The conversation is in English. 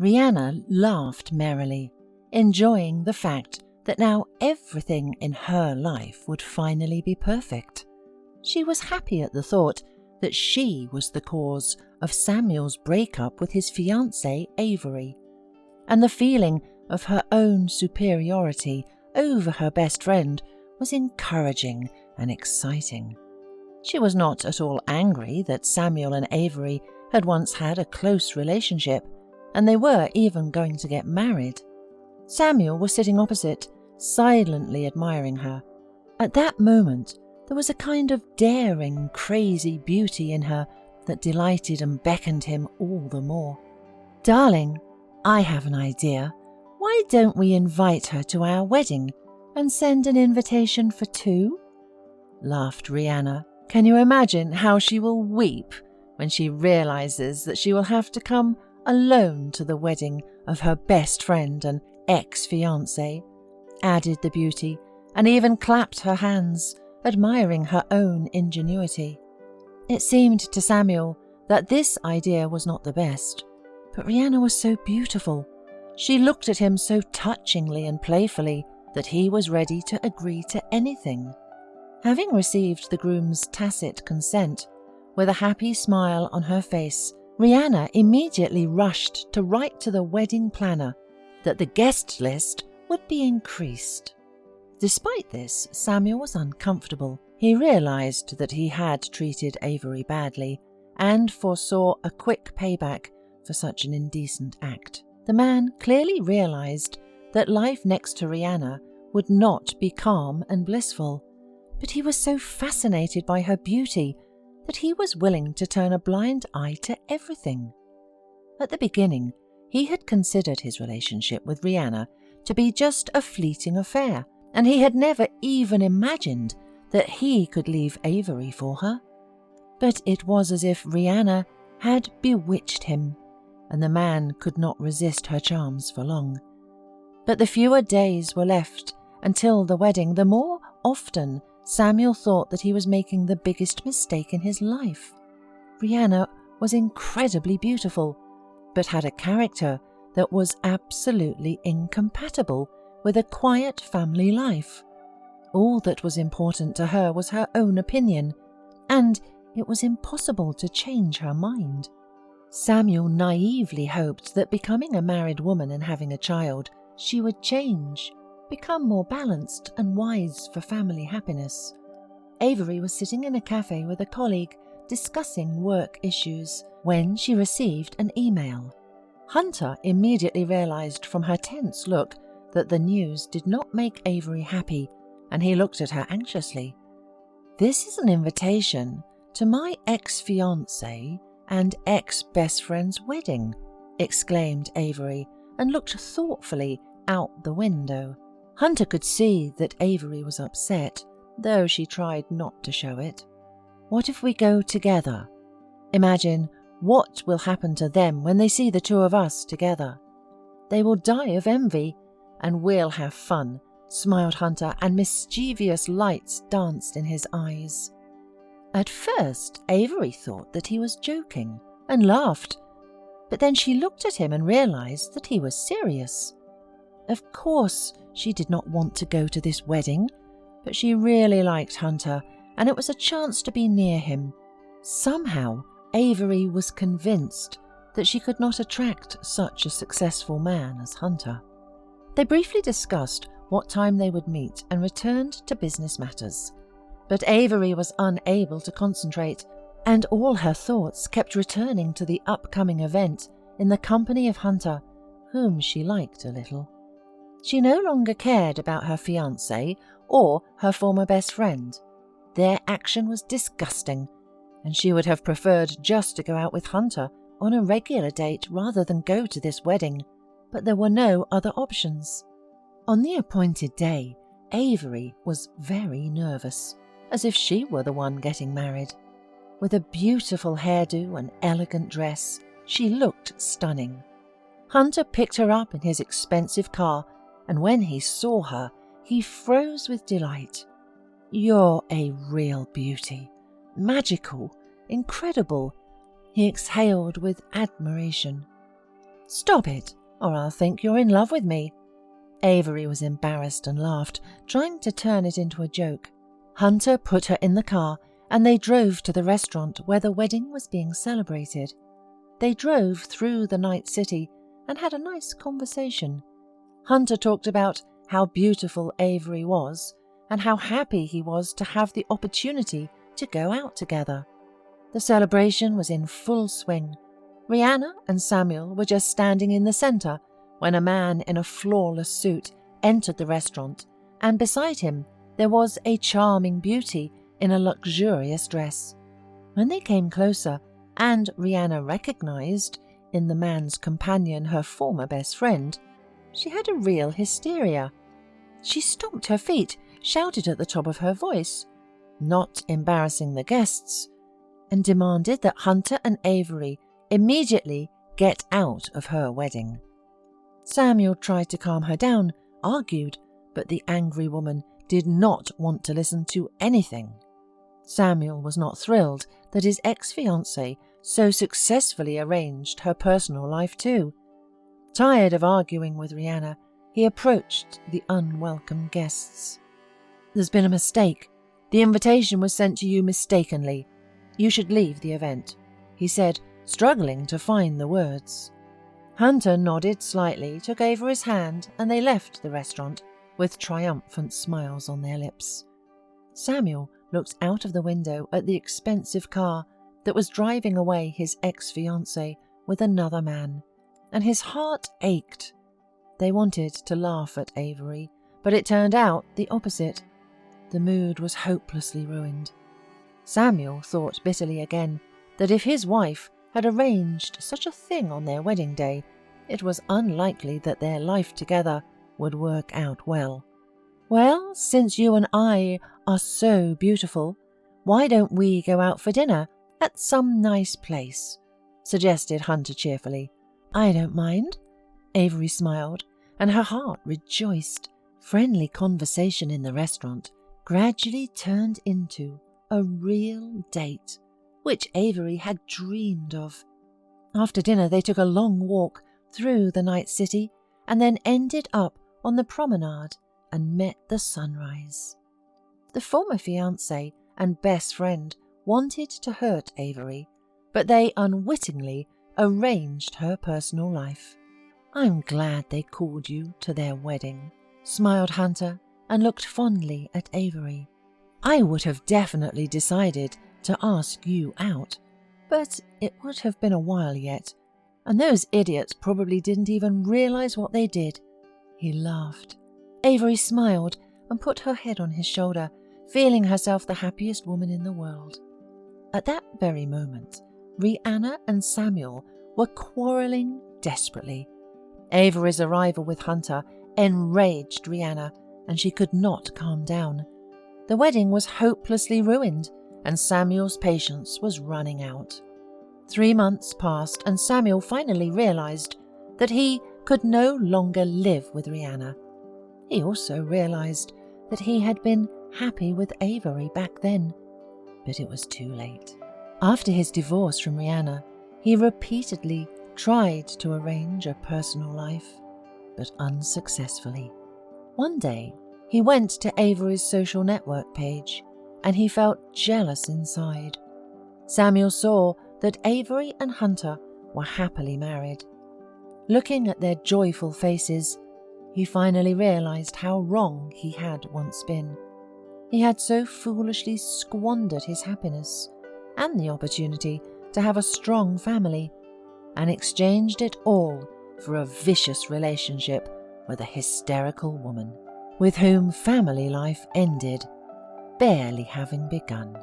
Rihanna laughed merrily, enjoying the fact that now everything in her life would finally be perfect. She was happy at the thought that she was the cause of Samuel's breakup with his fiancé Avery, and the feeling of her own superiority over her best friend was encouraging and exciting. She was not at all angry that Samuel and Avery had once had a close relationship, and they were even going to get married. Samuel was sitting opposite, silently admiring her. At that moment, there was a kind of daring, crazy beauty in her that delighted and beckoned him all the more. "Darling, I have an idea. Why don't we invite her to our wedding and send an invitation for two?" laughed Rihanna. "Can you imagine how she will weep when she realizes that she will have to come alone to the wedding of her best friend and ex-fiancé?" added the beauty, and even clapped her hands, admiring her own ingenuity. It seemed to Samuel that this idea was not the best, but Rihanna was so beautiful. She looked at him so touchingly and playfully that he was ready to agree to anything. Having received the groom's tacit consent, with a happy smile on her face, Rihanna immediately rushed to write to the wedding planner that the guest list would be increased. Despite this, Samuel was uncomfortable. He realized that he had treated Avery badly and foresaw a quick payback for such an indecent act. The man clearly realized that life next to Rihanna would not be calm and blissful, but he was so fascinated by her beauty that he was willing to turn a blind eye to everything. At the beginning, he had considered his relationship with Rihanna to be just a fleeting affair, and he had never even imagined that he could leave Avery for her. But it was as if Rihanna had bewitched him, and the man could not resist her charms for long. But the fewer days were left until the wedding, the more often Samuel thought that he was making the biggest mistake in his life. Rihanna was incredibly beautiful, but had a character that was absolutely incompatible with a quiet family life. All that was important to her was her own opinion, and it was impossible to change her mind. Samuel naively hoped that becoming a married woman and having a child, she would change, become more balanced and wise for family happiness. Avery was sitting in a cafe with a colleague discussing work issues when she received an email. Hunter immediately realized from her tense look that the news did not make Avery happy, and he looked at her anxiously. "This is an invitation to my ex-fiancé and ex-best friend's wedding," exclaimed Avery, and looked thoughtfully out the window. Hunter could see that Avery was upset, though she tried not to show it. "What if we go together? Imagine what will happen to them when they see the two of us together. They will die of envy, and we'll have fun," smiled Hunter, and mischievous lights danced in his eyes. At first, Avery thought that he was joking and laughed, but then she looked at him and realized that he was serious. Of course, she did not want to go to this wedding, but she really liked Hunter, and it was a chance to be near him. Somehow, Avery was convinced that she could not attract such a successful man as Hunter. They briefly discussed what time they would meet and returned to business matters. But Avery was unable to concentrate, and all her thoughts kept returning to the upcoming event in the company of Hunter, whom she liked a little. She no longer cared about her fiancé or her former best friend. Their action was disgusting, and she would have preferred just to go out with Hunter on a regular date rather than go to this wedding, but there were no other options. On the appointed day, Avery was very nervous, as if she were the one getting married. With a beautiful hairdo and elegant dress, she looked stunning. Hunter picked her up in his expensive car, and when he saw her, he froze with delight. "You're a real beauty. Magical, incredible," he exhaled with admiration. "Stop it, or I'll think you're in love with me." Avery was embarrassed and laughed, trying to turn it into a joke. Hunter put her in the car and they drove to the restaurant where the wedding was being celebrated. They drove through the night city and had a nice conversation. Hunter talked about how beautiful Avery was and how happy he was to have the opportunity to go out together. The celebration was in full swing. Rihanna and Samuel were just standing in the center when a man in a flawless suit entered the restaurant, and beside him there was a charming beauty in a luxurious dress. When they came closer, and Rihanna recognized in the man's companion her former best friend, she had a real hysteria. She stomped her feet, shouted at the top of her voice, not embarrassing the guests, and demanded that Hunter and Avery immediately get out of her wedding. Samuel tried to calm her down, argued, but the angry woman did not want to listen to anything. Samuel was not thrilled that his ex-fiancé so successfully arranged her personal life too. Tired of arguing with Rihanna, he approached the unwelcome guests. "There's been a mistake. The invitation was sent to you mistakenly. You should leave the event," he said, struggling to find the words. Hunter nodded slightly, took Avery's hand, and they left the restaurant with triumphant smiles on their lips. Samuel looked out of the window at the expensive car that was driving away his ex-fiancée with another man, and his heart ached. They wanted to laugh at Avery, but it turned out the opposite. The mood was hopelessly ruined. Samuel thought bitterly again that if his wife had arranged such a thing on their wedding day, it was unlikely that their life together would work out well. "Well, since you and I are so beautiful, why don't we go out for dinner at some nice place?" suggested Hunter cheerfully. "I don't mind." Avery smiled, and her heart rejoiced. Friendly conversation in the restaurant gradually turned into a real date, which Avery had dreamed of. After dinner, they took a long walk through the night city and then ended up on the promenade and met the sunrise. The former fiancé and best friend wanted to hurt Avery, but they unwittingly arranged her personal life. "I'm glad they called you to their wedding," smiled Hunter and looked fondly at Avery. "I would have definitely decided to ask you out, but it would have been a while yet, and those idiots probably didn't even realize what they did." He laughed. Avery smiled and put her head on his shoulder, feeling herself the happiest woman in the world. At that very moment, Rihanna and Samuel were quarreling desperately. Avery's arrival with Hunter enraged Rihanna, and she could not calm down. The wedding was hopelessly ruined, and Samuel's patience was running out. 3 months passed, and Samuel finally realized that he could no longer live with Rihanna. He also realized that he had been happy with Avery back then, but it was too late. After his divorce from Rihanna, he repeatedly tried to arrange a personal life, but unsuccessfully. One day, he went to Avery's social network page, and he felt jealous inside. Samuel saw that Avery and Hunter were happily married. Looking at their joyful faces, he finally realized how wrong he had once been. He had so foolishly squandered his happiness and the opportunity to have a strong family, and exchanged it all for a vicious relationship with a hysterical woman, with whom family life ended, barely having begun.